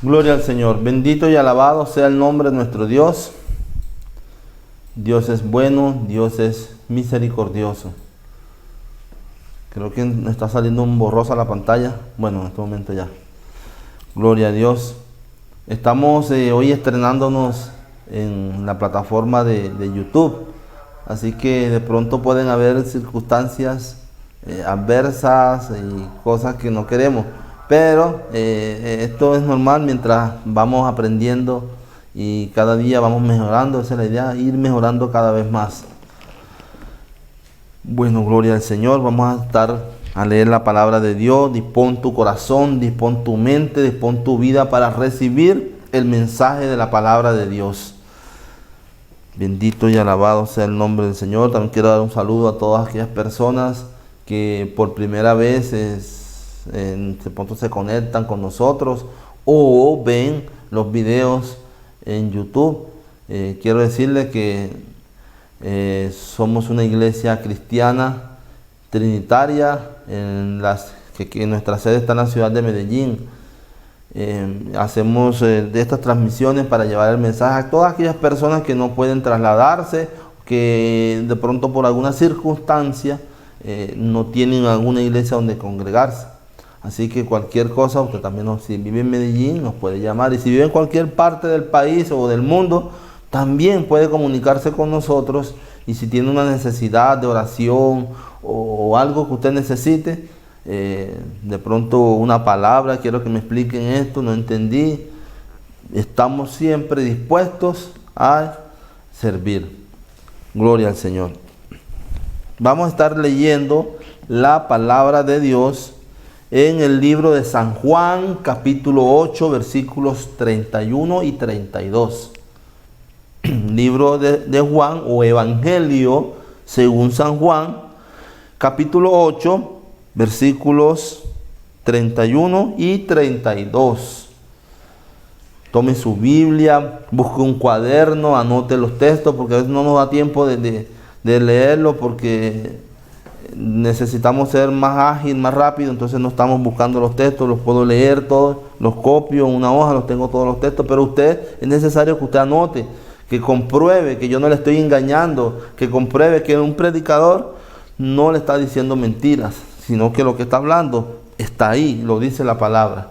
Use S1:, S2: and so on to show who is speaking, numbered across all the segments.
S1: Gloria al Señor. Bendito y alabado sea el nombre de nuestro Dios. Dios es bueno, Dios es misericordioso. Creo que me está saliendo un borrosa la pantalla. Bueno, en este momento ya. Gloria a Dios. Estamos hoy estrenándonos en la plataforma de YouTube. Así que de pronto pueden haber circunstancias adversas y cosas que no queremos. Pero esto es normal mientras vamos aprendiendo y cada día vamos mejorando. Esa es la idea, ir mejorando cada vez más. Bueno, gloria al Señor. Vamos a leer la palabra de Dios. Dispón tu corazón, dispón tu mente, dispón tu vida para recibir el mensaje de la palabra de Dios. Bendito y alabado sea el nombre del Señor. También quiero dar un saludo a todas aquellas personas que por primera vez de pronto se conectan con nosotros o ven los videos en YouTube. Quiero decirles que somos una iglesia cristiana trinitaria que nuestra sede está en la ciudad de Medellín. Hacemos de estas transmisiones para llevar el mensaje a todas aquellas personas que no pueden trasladarse, que de pronto por alguna circunstancia no tienen alguna iglesia donde congregarse. Así que cualquier cosa, usted también, si vive en Medellín, nos puede llamar. Y si vive en cualquier parte del país o del mundo, también puede comunicarse con nosotros. Y si tiene una necesidad de oración o algo que usted necesite, de pronto una palabra, quiero que me expliquen esto, no entendí. Estamos siempre dispuestos a servir. Gloria al Señor. Vamos a estar leyendo la palabra de Dios en el libro de San Juan, capítulo 8, versículos 31 y 32. Libro de Juan o Evangelio según San Juan, capítulo 8, versículos 31 y 32. Tome su Biblia, busque un cuaderno, anote los textos, porque a veces no nos da tiempo de leerlo, porque necesitamos ser más ágil, más rápido. Entonces no estamos buscando los textos, los puedo leer todos, los copio en una hoja, los tengo todos los textos, pero es necesario que usted anote, que compruebe que yo no le estoy engañando, que compruebe que un predicador no le está diciendo mentiras, sino que lo que está hablando está ahí, lo dice la palabra.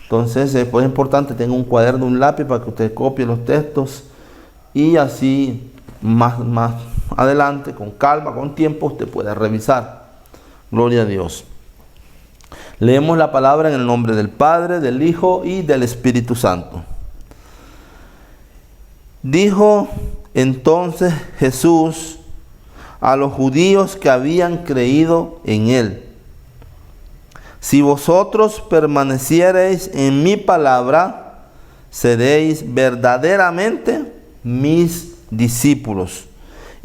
S1: Entonces pues es importante tener un cuaderno, un lápiz para que usted copie los textos y así más adelante, con calma, con tiempo, usted puede revisar. Gloria a Dios. Leemos la palabra en el nombre del Padre, del Hijo y del Espíritu Santo. Dijo entonces Jesús a los judíos que habían creído en él: si vosotros permaneciereis en mi palabra, seréis verdaderamente mis discípulos,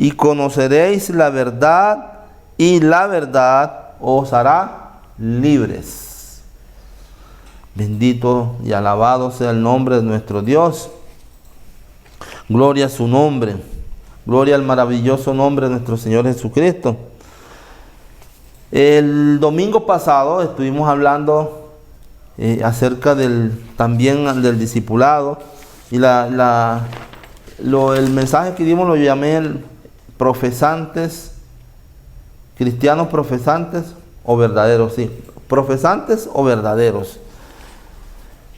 S1: y conoceréis la verdad, y la verdad os hará libres. Bendito y alabado sea el nombre de nuestro Dios. Gloria a su nombre. Gloria al maravilloso nombre de nuestro Señor Jesucristo. El domingo pasado estuvimos hablando acerca también del discipulado, y el mensaje que dimos lo llamé cristianos profesantes o verdaderos, sí, profesantes o verdaderos.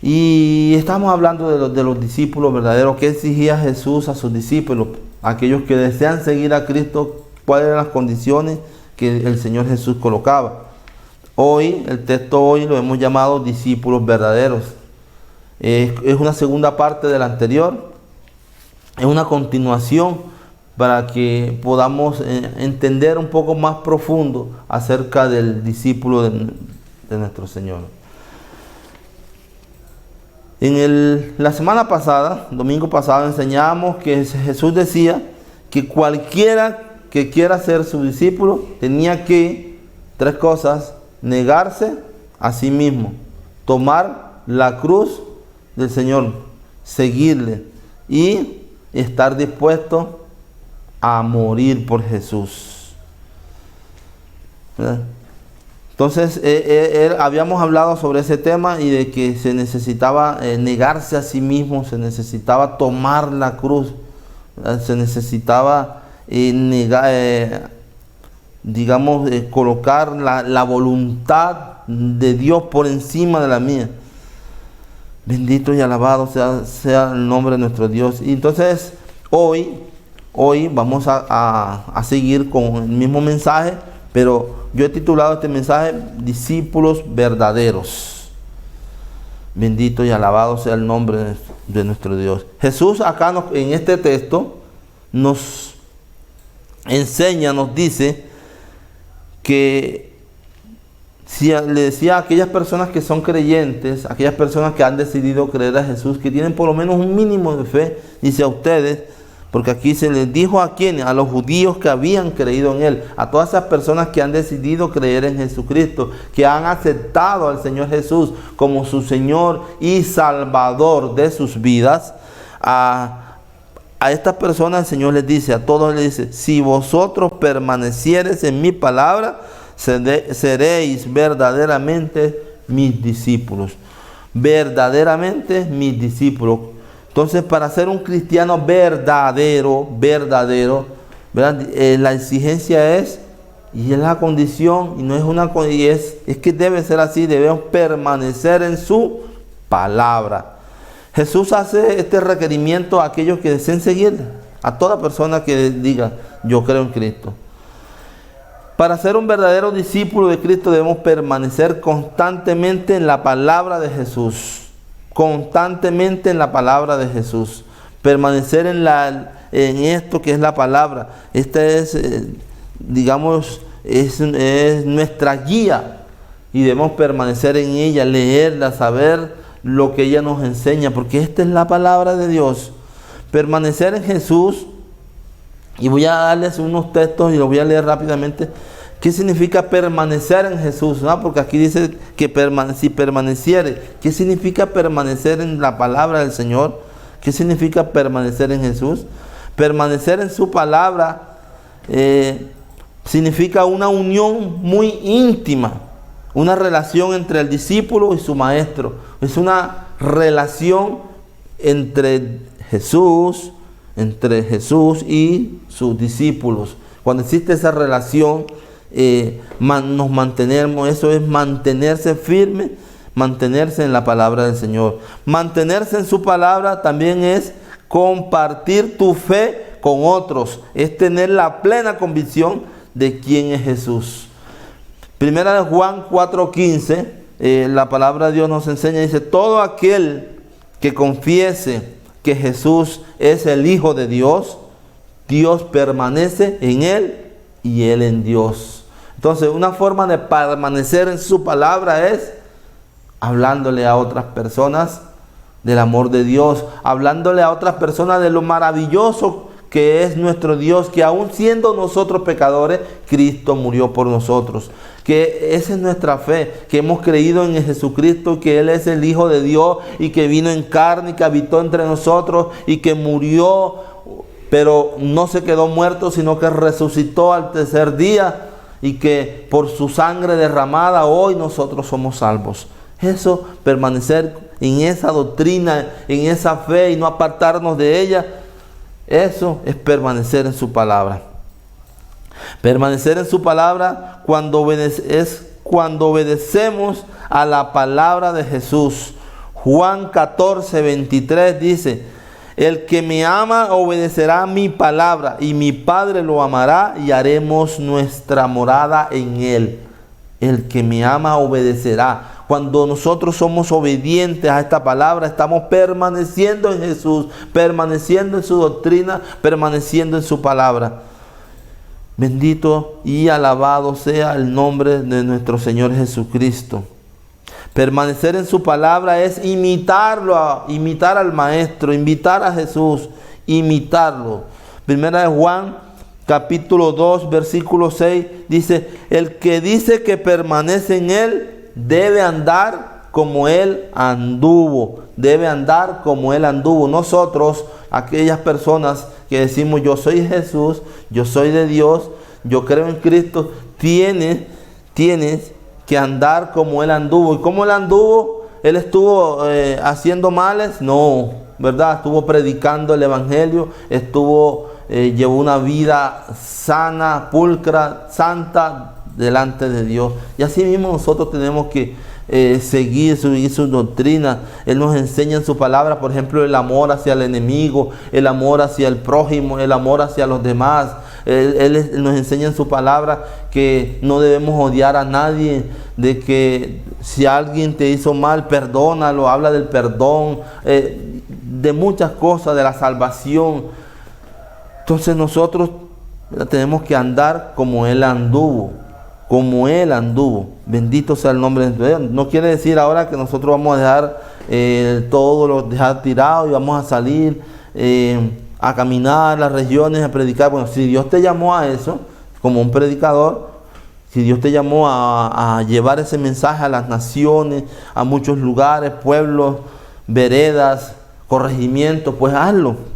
S1: Y estamos hablando de los discípulos verdaderos. ¿Qué exigía Jesús a sus discípulos? Aquellos que desean seguir a Cristo, ¿cuáles eran las condiciones que el Señor Jesús colocaba? El texto hoy lo hemos llamado discípulos verdaderos. Es una segunda parte de la anterior. Es una continuación para que podamos entender un poco más profundo acerca del discípulo de nuestro Señor. La semana pasada, domingo pasado, enseñamos que Jesús decía que cualquiera que quiera ser su discípulo tenía que, 3 cosas: negarse a sí mismo, tomar la cruz del Señor, seguirle y estar dispuesto a morir por Jesús. ¿Verdad? Entonces, habíamos hablado sobre ese tema y de que se necesitaba negarse a sí mismo, se necesitaba tomar la cruz, se necesitaba colocar la voluntad de Dios por encima de la mía. Bendito y alabado sea el nombre de nuestro Dios. Y entonces, hoy vamos a seguir con el mismo mensaje, pero yo he titulado este mensaje Discípulos verdaderos. Bendito y alabado sea el nombre de nuestro Dios. Jesús acá en este texto nos enseña, nos dice que le decía a aquellas personas que son creyentes, aquellas personas que han decidido creer a Jesús, que tienen por lo menos un mínimo de fe, dice a ustedes, porque aquí se les dijo a quienes, a los judíos que habían creído en Él, a todas esas personas que han decidido creer en Jesucristo, que han aceptado al Señor Jesús como su Señor y Salvador de sus vidas. A estas personas el Señor les dice, a todos les dice, si vosotros permaneciereis en mi palabra, seréis verdaderamente mis discípulos. Verdaderamente mis discípulos. Entonces, para ser un cristiano verdadero, ¿verdad? La exigencia es, y es la condición, y no es una condición, es que debe ser así, debemos permanecer en su palabra. Jesús hace este requerimiento a aquellos que deseen seguir, a toda persona que diga, yo creo en Cristo. Para ser un verdadero discípulo de Cristo debemos permanecer constantemente en la palabra de Jesús. Constantemente en la palabra de Jesús. Permanecer en esto que es la palabra. Esta es, es nuestra guía. Y debemos permanecer en ella, leerla, saber lo que ella nos enseña. Porque esta es la palabra de Dios. Permanecer en Jesús. Y voy a darles unos textos y los voy a leer rápidamente. ¿Qué significa permanecer en Jesús? ¿No? Porque aquí dice que si permaneciere. ¿Qué significa permanecer en la palabra del Señor? ¿Qué significa permanecer en Jesús? Permanecer en su palabra significa una unión muy íntima. Una relación entre el discípulo y su maestro. Es una relación entre Jesús y sus discípulos. Cuando existe esa relación, nos mantenemos, eso es mantenerse firme, mantenerse en la palabra del Señor. Mantenerse en su palabra también es compartir tu fe con otros, es tener la plena convicción de quién es Jesús. Primera de Juan 4:15, la palabra de Dios nos enseña, dice, todo aquel que confiese que Jesús es el Hijo de Dios, Dios permanece en él y él en Dios. Entonces, una forma de permanecer en su palabra es hablándole a otras personas del amor de Dios, hablándole a otras personas de lo maravilloso que es nuestro Dios, que aún siendo nosotros pecadores, Cristo murió por nosotros. Que esa es nuestra fe, que hemos creído en Jesucristo, que Él es el Hijo de Dios y que vino en carne y que habitó entre nosotros y que murió, pero no se quedó muerto, sino que resucitó al tercer día y que por su sangre derramada hoy nosotros somos salvos. Eso, permanecer en esa doctrina, en esa fe y no apartarnos de ella, eso es permanecer en su palabra. Permanecer en su palabra es cuando obedecemos a la palabra de Jesús. Juan 14:23 dice, el que me ama obedecerá a mi palabra y mi Padre lo amará y haremos nuestra morada en él. El que me ama obedecerá. Cuando nosotros somos obedientes a esta palabra, estamos permaneciendo en Jesús, permaneciendo en su doctrina, permaneciendo en su palabra. Bendito y alabado sea el nombre de nuestro Señor Jesucristo. Permanecer en su palabra es imitarlo, imitar al Maestro, imitar a Jesús, imitarlo. Primera de Juan, capítulo 2, versículo 6, dice, el que dice que permanece en él, debe andar como él anduvo. Debe andar como él anduvo. Nosotros, aquellas personas que decimos, yo soy Jesús, yo soy de Dios, yo creo en Cristo, tienes que andar como Él anduvo. ¿Y cómo Él anduvo? ¿Él estuvo haciendo males? No, ¿verdad? Estuvo predicando el Evangelio, llevó una vida sana, pulcra, santa delante de Dios. Y así mismo nosotros tenemos que seguir su doctrina. Él nos enseña en su palabra, por ejemplo, el amor hacia el enemigo, el amor hacia el prójimo, el amor hacia los demás. Él nos enseña en su palabra que no debemos odiar a nadie, de que si alguien te hizo mal, perdónalo, habla del perdón, de muchas cosas, de la salvación. Entonces nosotros tenemos que andar como Él anduvo. Como Él anduvo. Bendito sea el nombre de Dios. No quiere decir ahora que nosotros vamos a dejar todo lo dejar tirado y vamos a salir a caminar las regiones, a predicar. Bueno, si Dios te llamó a eso, como un predicador, si Dios te llamó a llevar ese mensaje a las naciones, a muchos lugares, pueblos, veredas, corregimientos, pues hazlo.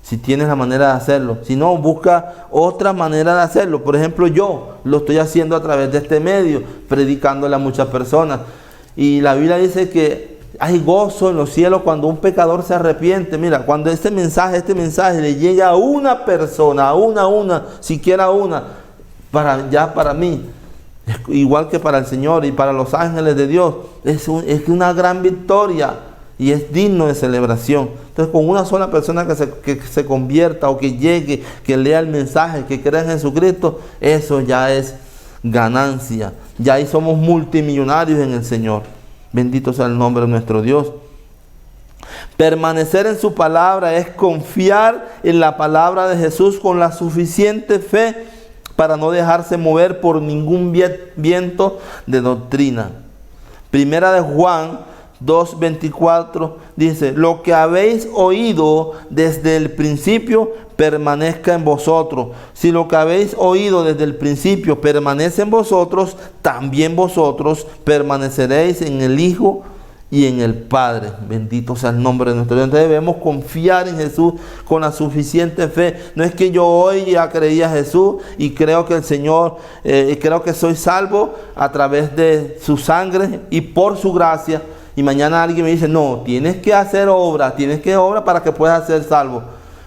S1: Si tienes la manera de hacerlo. Si no, busca otra manera de hacerlo. Por ejemplo, yo lo estoy haciendo a través de este medio, predicándole a muchas personas. Y la Biblia dice que hay gozo en los cielos cuando un pecador se arrepiente. Mira, cuando este mensaje le llega a una persona, a una, siquiera una, para mí, igual que para el Señor y para los ángeles de Dios, es una gran victoria. Y es digno de celebración. Entonces, con una sola persona que se convierta o que llegue, que lea el mensaje, que crea en Jesucristo, eso ya es ganancia. Ya ahí somos multimillonarios en el Señor. Bendito sea el nombre de nuestro Dios. Permanecer en su palabra es confiar en la palabra de Jesús con la suficiente fe para no dejarse mover por ningún viento de doctrina. Primera de Juan 2:24 dice: lo que habéis oído desde el principio permanezca en vosotros. Si lo que habéis oído desde el principio permanece en vosotros, también vosotros permaneceréis en el Hijo y en el Padre. Bendito sea el nombre de nuestro Dios. Entonces debemos confiar en Jesús con la suficiente fe. No es que yo hoy ya creí a Jesús y creo que el Señor, creo que soy salvo a través de su sangre y por su gracia. Y mañana alguien me dice: no, tienes que hacer obra, para que puedas ser salvo.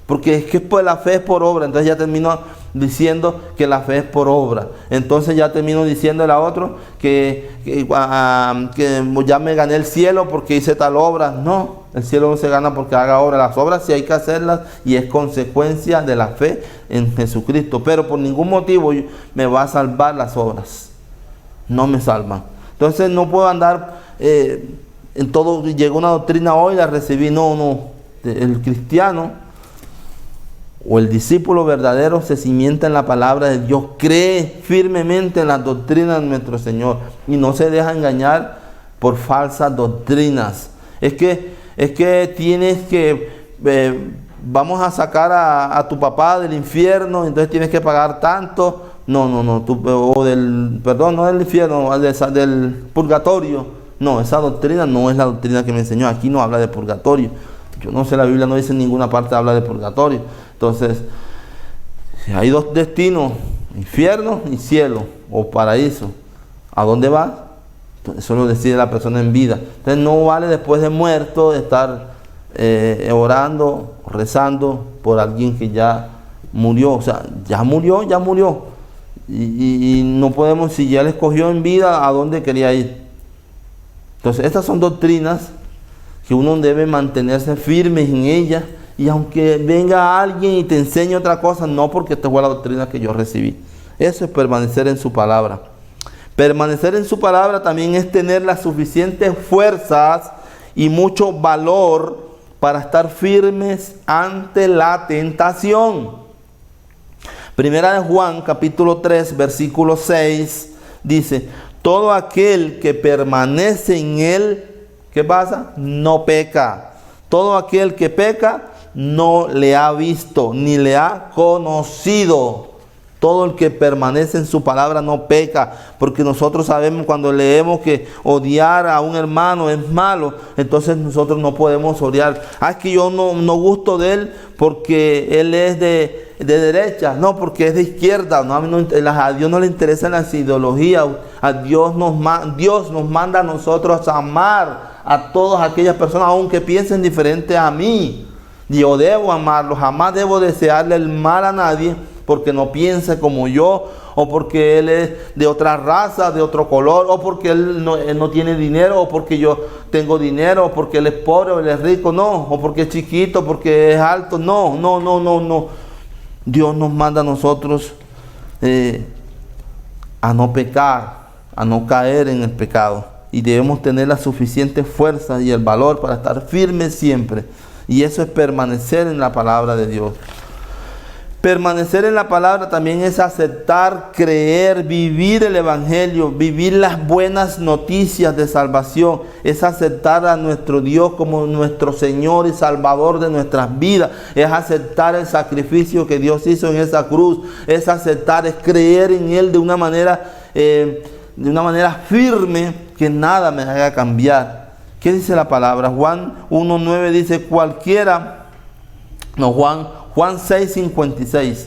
S1: Porque es que pues la fe es por obra. Entonces ya termino diciendo que la fe es por obra. Entonces ya termino diciéndole a otro que ya me gané el cielo porque hice tal obra. No, el cielo no se gana porque haga obra. Las obras sí hay que hacerlas y es consecuencia de la fe en Jesucristo. Pero por ningún motivo me va a salvar las obras. No me salvan. Entonces no puedo andar... en todo, llegó una doctrina hoy, la recibí. No. El cristiano o el discípulo verdadero se cimienta en la palabra de Dios, cree firmemente en las doctrinas de nuestro Señor y no se deja engañar por falsas doctrinas. Es que tienes que, vamos a sacar a tu papá del infierno, entonces tienes que pagar tanto. No, no del infierno, del purgatorio. No, esa doctrina no es la doctrina que me enseñó. Aquí no habla de purgatorio. Yo no sé, la Biblia no dice en ninguna parte habla de purgatorio. Entonces, hay dos destinos: infierno y cielo, o paraíso. ¿A dónde vas? Eso lo decide la persona en vida. Entonces no vale después de muerto estar orando, rezando por alguien que ya murió. O sea, ya murió. Y no podemos, si ya le escogió en vida, ¿a dónde quería ir? Entonces, estas son doctrinas que uno debe mantenerse firme en ellas. Y aunque venga alguien y te enseñe otra cosa, no, porque esta fue la doctrina que yo recibí. Eso es permanecer en su palabra. Permanecer en su palabra también es tener las suficientes fuerzas y mucho valor para estar firmes ante la tentación. Primera de Juan, capítulo 3, versículo 6, dice: todo aquel que permanece en él, ¿qué pasa? No peca. Todo aquel que peca no le ha visto ni le ha conocido. Todo el que permanece en su palabra no peca, porque nosotros sabemos cuando leemos que odiar a un hermano es malo, entonces nosotros no podemos odiar. Es que yo no gusto de él porque él es de de derecha, no, porque es de izquierda. No, a Dios no le interesan las ideologías. A Dios nos manda a nosotros a amar a todas aquellas personas, aunque piensen diferente a mí. Yo debo amarlos, jamás debo desearle el mal a nadie porque no piense como yo, o porque él es de otra raza, de otro color, o porque él no tiene dinero, o porque yo tengo dinero, o porque él es pobre, o él es rico, no, o porque es chiquito, porque es alto, no. Dios nos manda a nosotros a no pecar, a no caer en el pecado, y debemos tener la suficiente fuerza y el valor para estar firmes siempre, y eso es permanecer en la palabra de Dios. Permanecer en la palabra también es aceptar, creer, vivir el Evangelio, vivir las buenas noticias de salvación. Es aceptar a nuestro Dios como nuestro Señor y Salvador de nuestras vidas. Es aceptar el sacrificio que Dios hizo en esa cruz. Es aceptar, es creer en Él de una manera firme, que nada me haga cambiar. ¿Qué dice la palabra? Juan 1:9 dice, Juan 6:56.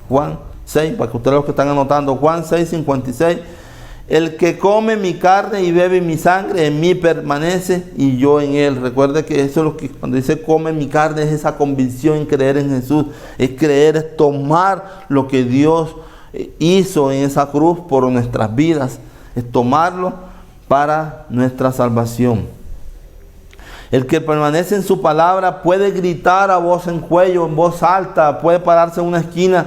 S1: Juan 6, para que ustedes los que están anotando, Juan 6:56. El que come mi carne y bebe mi sangre, en mí permanece y yo en él. Recuerde que eso es lo que cuando dice come mi carne, es esa convicción en creer en Jesús. Es creer, es tomar lo que Dios hizo en esa cruz por nuestras vidas. Es tomarlo para nuestra salvación. El que permanece en su palabra puede gritar a voz en cuello, en voz alta, puede pararse en una esquina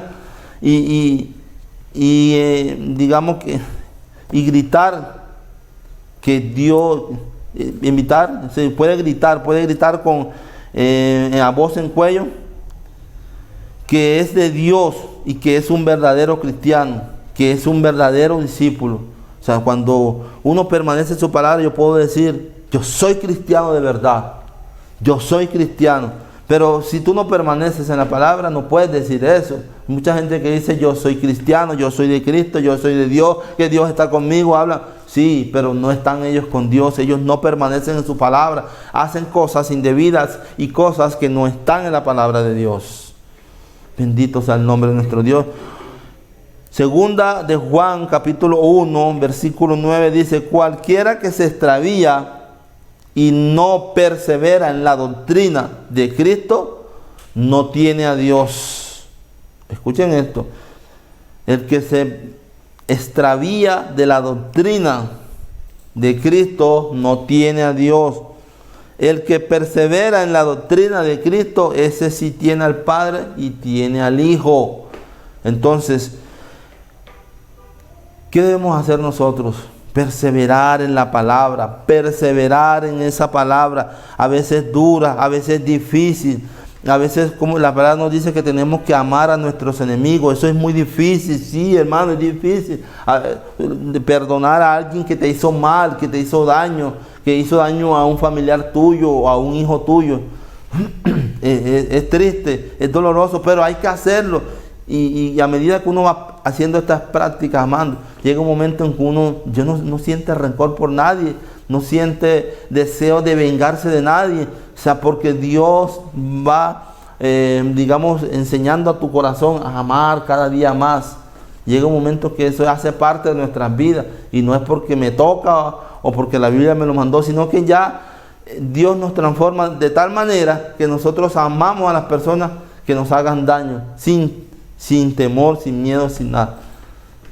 S1: y gritar que Dios, puede gritar con a voz en cuello que es de Dios y que es un verdadero cristiano, que es un verdadero discípulo. O sea, cuando uno permanece en su palabra, yo puedo decir, yo soy cristiano de verdad, yo soy cristiano. Pero si tú no permaneces en la palabra, no puedes decir eso. Mucha gente que dice, yo soy cristiano, yo soy de Cristo, yo soy de Dios, que Dios está conmigo, habla. Sí, pero no están ellos con Dios, ellos no permanecen en su palabra, hacen cosas indebidas y cosas que no están en la palabra de Dios. Bendito sea el nombre de nuestro Dios. Segunda de Juan, capítulo 1, versículo 9, dice, cualquiera que se extravía y no persevera en la doctrina de Cristo, no tiene a Dios. Escuchen esto. El que se extravía de la doctrina de Cristo, no tiene a Dios. El que persevera en la doctrina de Cristo, ese sí tiene al Padre y tiene al Hijo. Entonces, ¿qué debemos hacer nosotros? Perseverar en la palabra, perseverar en esa palabra, a veces dura, a veces difícil, a veces como la palabra nos dice que tenemos que amar a nuestros enemigos. Eso es muy difícil, sí, hermano, es difícil. Perdonar a alguien que te hizo mal, que te hizo daño, que hizo daño a un familiar tuyo o a un hijo tuyo. Es triste, es doloroso, pero hay que hacerlo. Y a medida que uno va haciendo estas prácticas, amando, llega un momento en que uno ya no siente rencor por nadie, no siente deseo de vengarse de nadie. O sea, porque Dios va, enseñando a tu corazón a amar cada día más. Llega un momento que eso hace parte de nuestras vidas, y no es porque me toca o porque la Biblia me lo mandó, sino que ya Dios nos transforma de tal manera que nosotros amamos a las personas que nos hagan daño, sin temor, sin miedo, sin nada.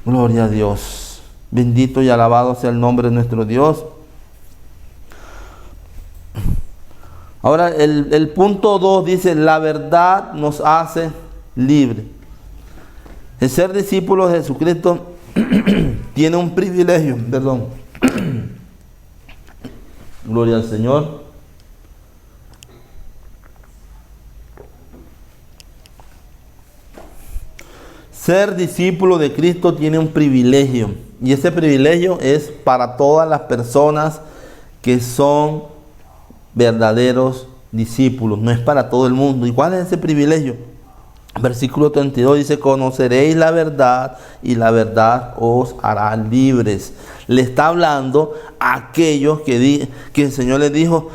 S1: Gloria a Dios. Bendito y alabado sea el nombre de nuestro Dios. Ahora el punto 2 dice, la verdad nos hace libres. El ser discípulo de Jesucristo tiene un privilegio, Gloria al Señor. Ser discípulo de Cristo tiene un privilegio, y ese privilegio es para todas las personas que son verdaderos discípulos, no es para todo el mundo. ¿Y cuál es ese privilegio? Versículo 32 dice, conoceréis la verdad y la verdad os hará libres. Le está hablando a aquellos que el Señor les dijo,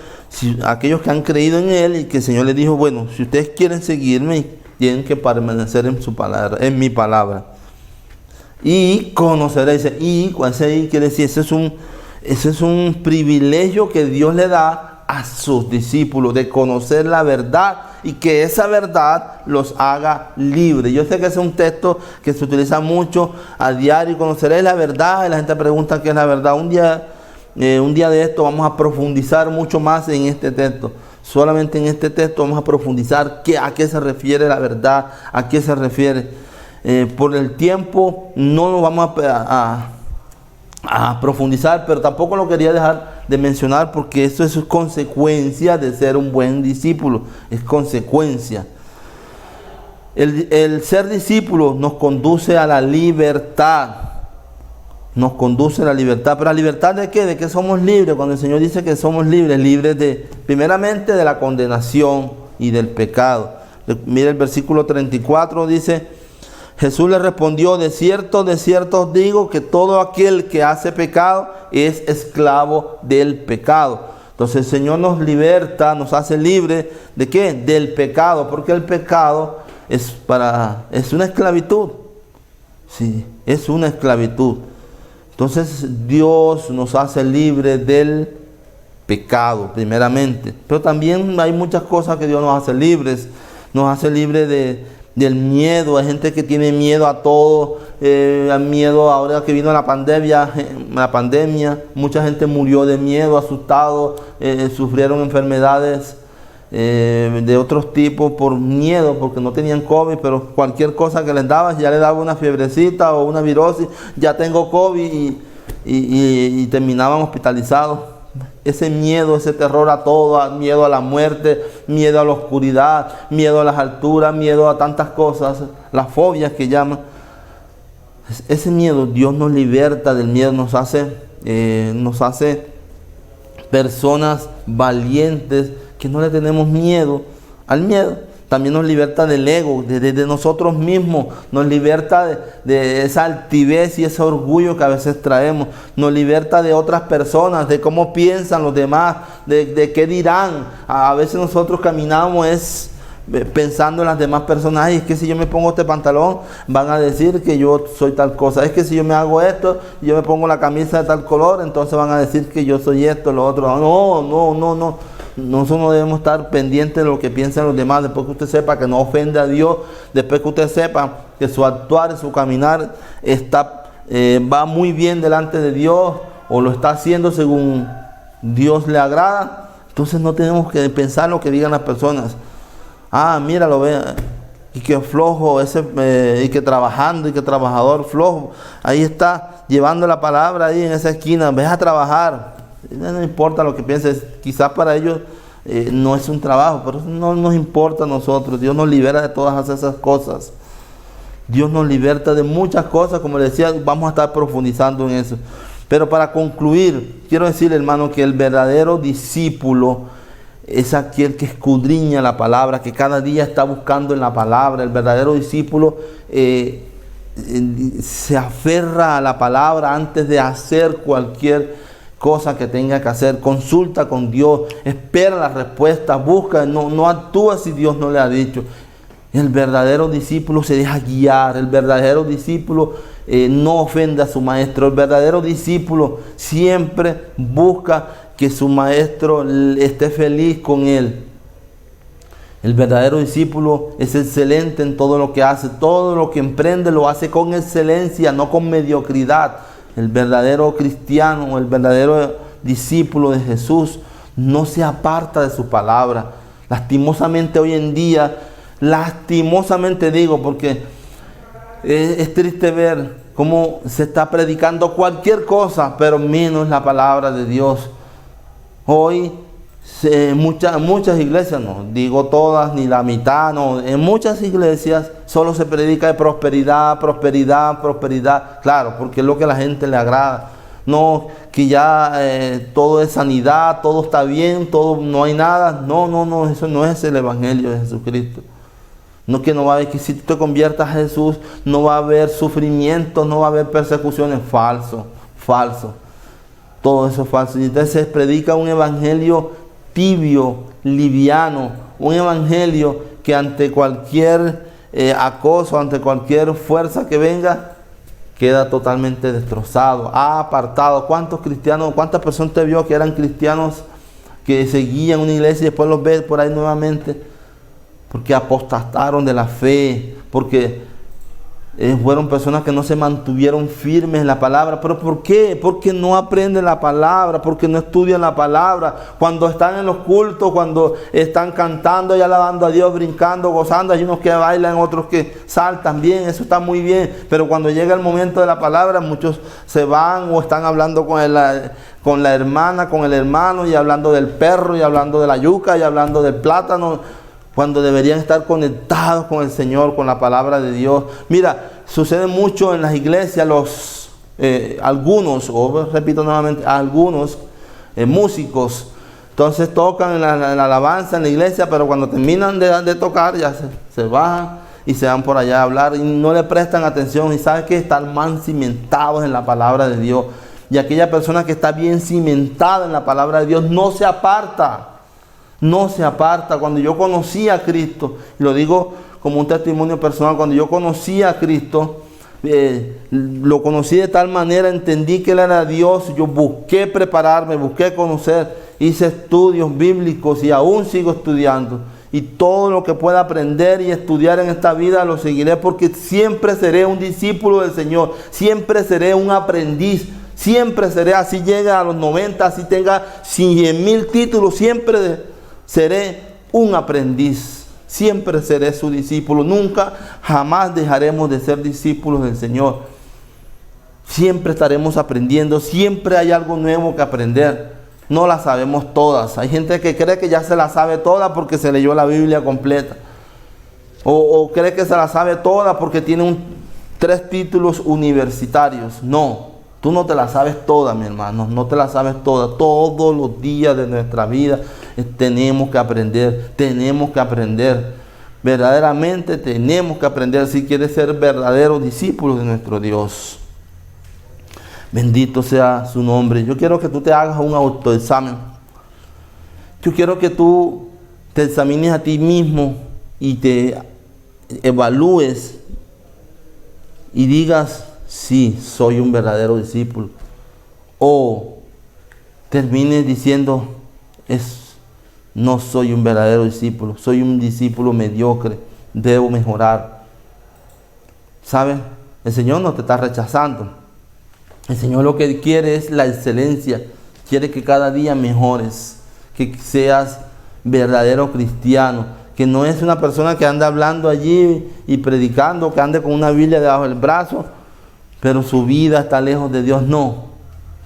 S1: aquellos que han creído en Él, y que el Señor les dijo, bueno, si ustedes quieren seguirme, tienen que permanecer en su palabra, en mi palabra. Y conoceréis, y ese y quiere decir, ese es un privilegio que Dios le da a sus discípulos, de conocer la verdad y que esa verdad los haga libres. Yo sé que ese es un texto que se utiliza mucho a diario, conoceréis la verdad, y la gente pregunta qué es la verdad. Un día de esto vamos a profundizar mucho más en este texto. Solamente en este texto vamos a profundizar a qué se refiere la verdad, a qué se refiere. Por el tiempo no nos vamos a profundizar, pero tampoco lo quería dejar de mencionar porque eso es consecuencia de ser un buen discípulo, es consecuencia. El ser discípulo nos conduce a la libertad, nos conduce a la libertad. ¿Pero la libertad de qué? ¿De qué somos libres? Cuando el Señor dice que somos libres, primeramente de la condenación y del pecado. Mira el versículo 34, dice: Jesús le respondió, de cierto os digo que todo aquel que hace pecado es esclavo del pecado. Entonces el Señor nos liberta, nos hace libres ¿de qué? Del pecado, porque el pecado es una esclavitud. Sí, es una esclavitud. Entonces Dios nos hace libres del pecado, primeramente. Pero también hay muchas cosas que Dios nos hace libres. Nos hace libres del miedo. Hay gente que tiene miedo a todo, miedo ahora que vino la pandemia, mucha gente murió de miedo, asustado, sufrieron enfermedades de otros tipos por miedo, porque no tenían COVID, pero cualquier cosa que les daba, ya les daba una fiebrecita o una virosis, ya tengo COVID y terminaban hospitalizados. Ese miedo, ese terror a todo, miedo a la muerte, miedo a la oscuridad, miedo a las alturas, miedo a tantas cosas, las fobias que llaman. Ese miedo, Dios nos liberta del miedo, nos hace personas valientes que no le tenemos miedo al miedo. También nos liberta del ego, de nosotros mismos, nos liberta de esa altivez y ese orgullo que a veces traemos, nos liberta de otras personas, de cómo piensan los demás, de qué dirán. A veces nosotros caminamos pensando en las demás personas. Ay, es que si yo me pongo este pantalón van a decir que yo soy tal cosa, es que si yo me hago esto, yo me pongo la camisa de tal color, entonces van a decir que yo soy esto, lo otro. No. Nosotros no debemos estar pendientes de lo que piensan los demás. Después que usted sepa que no ofende a Dios, después que usted sepa que su actuar y su caminar va muy bien delante de Dios, o lo está haciendo según Dios le agrada, entonces no tenemos que pensar lo que digan las personas. Ah, mira, lo ve, y que flojo y que trabajando, y que trabajador flojo, ahí está llevando la palabra ahí en esa esquina, ves a trabajar. No importa lo que pienses, quizás para ellos no es un trabajo, pero no nos importa a nosotros. Dios nos libera de todas esas cosas. Dios nos liberta de muchas cosas, como les decía, vamos a estar profundizando en eso. Pero para concluir, quiero decirle, hermano, que el verdadero discípulo es aquel que escudriña la palabra, que cada día está buscando en la palabra. El verdadero discípulo se aferra a la palabra antes de hacer cualquier cosa que tenga que hacer. Consulta con Dios, espera la respuesta, busca, no actúa si Dios no le ha dicho. El verdadero discípulo se deja guiar. El verdadero discípulo no ofende a su maestro. El verdadero discípulo siempre busca que su maestro esté feliz con él. El verdadero discípulo es excelente en todo lo que hace. Todo lo que emprende lo hace con excelencia, no con mediocridad. El verdadero cristiano, el verdadero discípulo de Jesús no se aparta de su palabra. Lastimosamente hoy en día, lastimosamente digo, porque es triste ver cómo se está predicando cualquier cosa, pero menos la palabra de Dios. Hoy muchas iglesias, no digo todas ni la mitad, no, en muchas iglesias solo se predica de prosperidad, claro, porque es lo que a la gente le agrada. No, que ya todo es sanidad, todo está bien, todo, no hay nada. No, eso no es el evangelio de Jesucristo. No, que no va a haber, que si tú te conviertas a Jesús no va a haber sufrimiento, no va a haber persecuciones. Falso. Todo eso es falso. Y entonces se predica un evangelio tibio, liviano, un evangelio que ante cualquier acoso, ante cualquier fuerza que venga, queda totalmente destrozado, ha apartado. ¿Cuántos cristianos, cuántas personas te vio que eran cristianos, que seguían una iglesia y después los ves por ahí nuevamente? Porque apostataron de la fe, porque fueron personas que no se mantuvieron firmes en la palabra. ¿Pero por qué? Porque no aprenden la palabra, porque no estudian la palabra. Cuando están en los cultos, cuando están cantando y alabando a Dios, brincando, gozando, hay unos que bailan, otros que saltan, bien, eso está muy bien. Pero cuando llega el momento de la palabra, muchos se van o están hablando con la hermana, con el hermano, y hablando del perro, y hablando de la yuca, y hablando del plátano, cuando deberían estar conectados con el Señor, con la palabra de Dios. Mira, sucede mucho en las iglesias, algunos, repito nuevamente, algunos músicos, entonces tocan en la alabanza en la iglesia, pero cuando terminan de tocar ya se bajan y se van por allá a hablar y no le prestan atención. Y sabe que están mal cimentados en la palabra de Dios. Y aquella persona que está bien cimentada en la palabra de Dios no se aparta. No se aparta. Cuando yo conocí a Cristo, y lo digo como un testimonio personal, cuando yo conocí a Cristo, lo conocí de tal manera, entendí que Él era Dios. Yo busqué prepararme, busqué conocer, hice estudios bíblicos y aún sigo estudiando. Y todo lo que pueda aprender y estudiar en esta vida lo seguiré, porque siempre seré un discípulo del Señor, siempre seré un aprendiz. Siempre seré, así llegue a los 90, así tenga 100,000 títulos, siempre seré un aprendiz, siempre seré su discípulo. Nunca, jamás dejaremos de ser discípulos del Señor. Siempre estaremos aprendiendo, siempre hay algo nuevo que aprender. No la sabemos todas. Hay gente que cree que ya se la sabe toda porque se leyó la Biblia completa. O cree que se la sabe toda porque tiene 3 títulos universitarios. No. Tú no te la sabes toda, mi hermano, no te la sabes toda. Todos los días de nuestra vida tenemos que aprender, verdaderamente tenemos que aprender si quieres ser verdaderos discípulos de nuestro Dios. Bendito sea su nombre. Yo quiero que tú te hagas un autoexamen. Yo quiero que tú te examines a ti mismo y te evalúes y digas: sí, soy un verdadero discípulo. O termines diciendo: no soy un verdadero discípulo, soy un discípulo mediocre, debo mejorar. ¿Sabes? El Señor no te está rechazando. El Señor lo que quiere es la excelencia. Quiere que cada día mejores, que seas verdadero cristiano, que no es una persona que anda hablando allí y predicando, que ande con una Biblia debajo del brazo, pero su vida está lejos de Dios. No,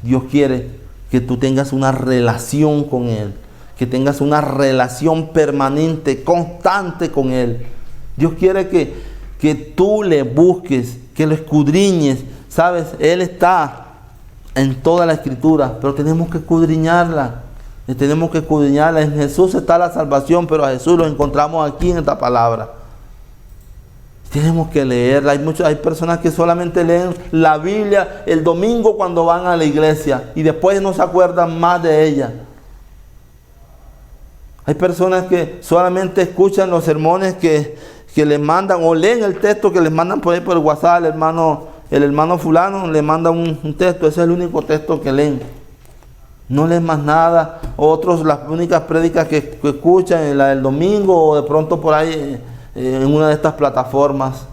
S1: Dios quiere que tú tengas una relación con Él, que tengas una relación permanente, constante con Él. Dios quiere que tú le busques, que lo escudriñes. ¿Sabes? Él está en toda la Escritura, pero tenemos que escudriñarla. Tenemos que escudriñarla. En Jesús está la salvación, pero a Jesús lo encontramos aquí en esta palabra. Tenemos que leerla. Hay personas que solamente leen la Biblia el domingo cuando van a la iglesia y después no se acuerdan más de ella. Hay personas que solamente escuchan los sermones que les mandan, o leen el texto que les mandan por ahí por el WhatsApp. El hermano fulano le manda un texto, ese es el único texto que leen. No leen más nada. Otros, las únicas prédicas que escuchan, la del domingo o de pronto por ahí en una de estas plataformas.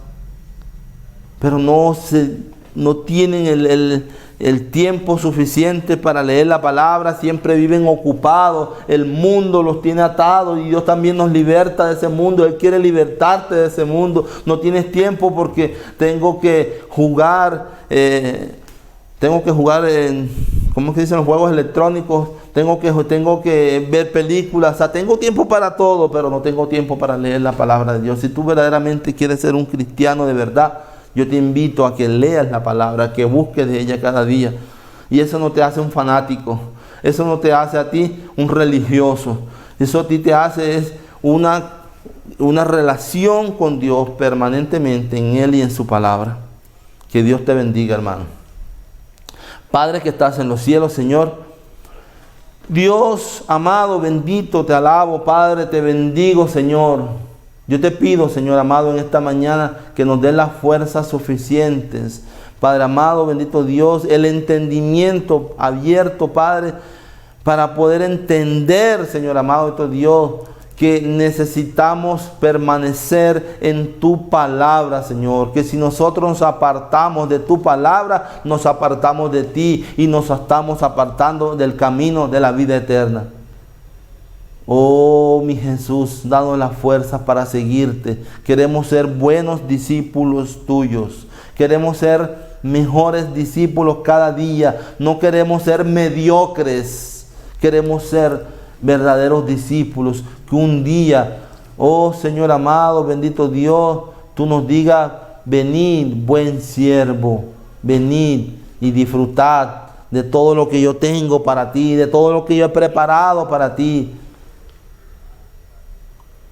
S1: Pero no tienen el tiempo suficiente para leer la palabra. Siempre viven ocupados. El mundo los tiene atados y Dios también nos liberta de ese mundo. Él quiere libertarte de ese mundo. No tienes tiempo porque tengo que jugar. ¿Cómo que dicen los juegos electrónicos? Tengo que ver películas. O sea, tengo tiempo para todo, pero no tengo tiempo para leer la palabra de Dios. Si tú verdaderamente quieres ser un cristiano de verdad, yo te invito a que leas la palabra, que busques de ella cada día. Y eso no te hace un fanático. Eso no te hace a ti un religioso. Eso a ti te hace es una relación con Dios permanentemente en Él y en su palabra. Que Dios te bendiga, hermano. Padre que estás en los cielos, Señor, Dios amado, bendito, te alabo, Padre, te bendigo, Señor. Yo te pido, Señor amado, en esta mañana que nos dé las fuerzas suficientes. Padre amado, bendito Dios, el entendimiento abierto, Padre, para poder entender, Señor amado, bendito Dios, que necesitamos permanecer en tu palabra, Señor. Que si nosotros nos apartamos de tu palabra, nos apartamos de ti y nos estamos apartando del camino de la vida eterna. Oh, mi Jesús, danos las fuerzas para seguirte. Queremos ser buenos discípulos tuyos. Queremos ser mejores discípulos cada día. No queremos ser mediocres. Queremos ser verdaderos discípulos, que un día, oh Señor amado, bendito Dios, tú nos digas: venid, buen siervo, venid y disfrutad de todo lo que yo tengo para ti, de todo lo que yo he preparado para ti.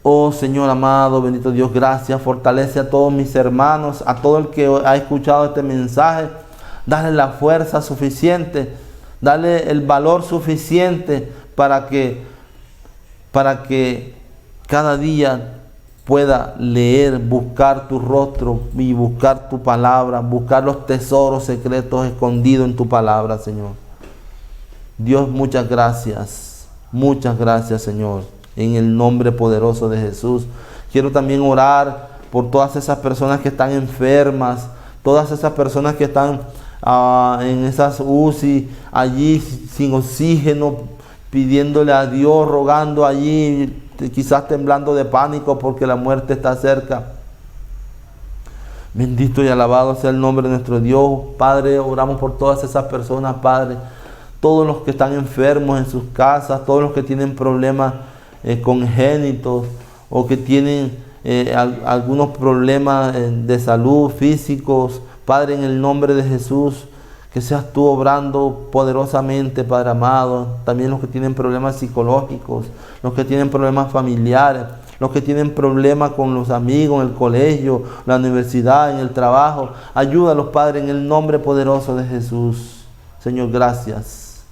S1: Oh Señor amado, bendito Dios, gracias. Fortalece a todos mis hermanos, a todo el que ha escuchado este mensaje. Dale la fuerza suficiente, dale el valor suficiente para que cada día pueda leer, buscar tu rostro y buscar tu palabra, buscar los tesoros secretos escondidos en tu palabra, Señor. Dios, muchas gracias, Señor, en el nombre poderoso de Jesús. Quiero también orar por todas esas personas que están enfermas, todas esas personas que están en esas UCI, allí sin oxígeno, pidiéndole a Dios, rogando allí, quizás temblando de pánico porque la muerte está cerca. Bendito y alabado sea el nombre de nuestro Dios. Padre, oramos por todas esas personas, Padre. Todos los que están enfermos en sus casas, todos los que tienen problemas congénitos o que tienen algunos problemas de salud físicos. Padre, en el nombre de Jesús, que seas tú obrando poderosamente, Padre amado. También los que tienen problemas psicológicos, los que tienen problemas familiares, los que tienen problemas con los amigos en el colegio, la universidad, en el trabajo. Ayúdalos, Padre, en el nombre poderoso de Jesús. Señor, gracias.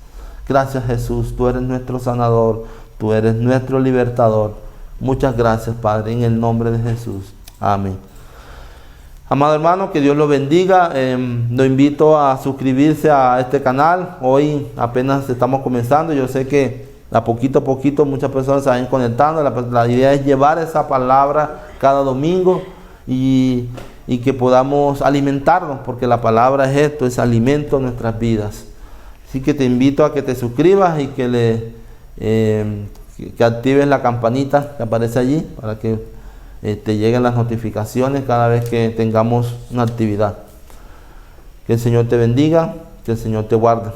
S1: Gracias, Jesús. Tú eres nuestro sanador. Tú eres nuestro libertador. Muchas gracias, Padre, en el nombre de Jesús. Amén. Amado hermano, que Dios lo bendiga. Lo invito a suscribirse a este canal. Hoy apenas estamos comenzando. Yo sé que a poquito muchas personas se van conectando. La idea es llevar esa palabra cada domingo y que podamos alimentarnos, porque la palabra es esto, es alimento en nuestras vidas. Así que te invito a que te suscribas y que actives la campanita que aparece allí para que te lleguen las notificaciones cada vez que tengamos una actividad. Que el Señor te bendiga, que el Señor te guarde.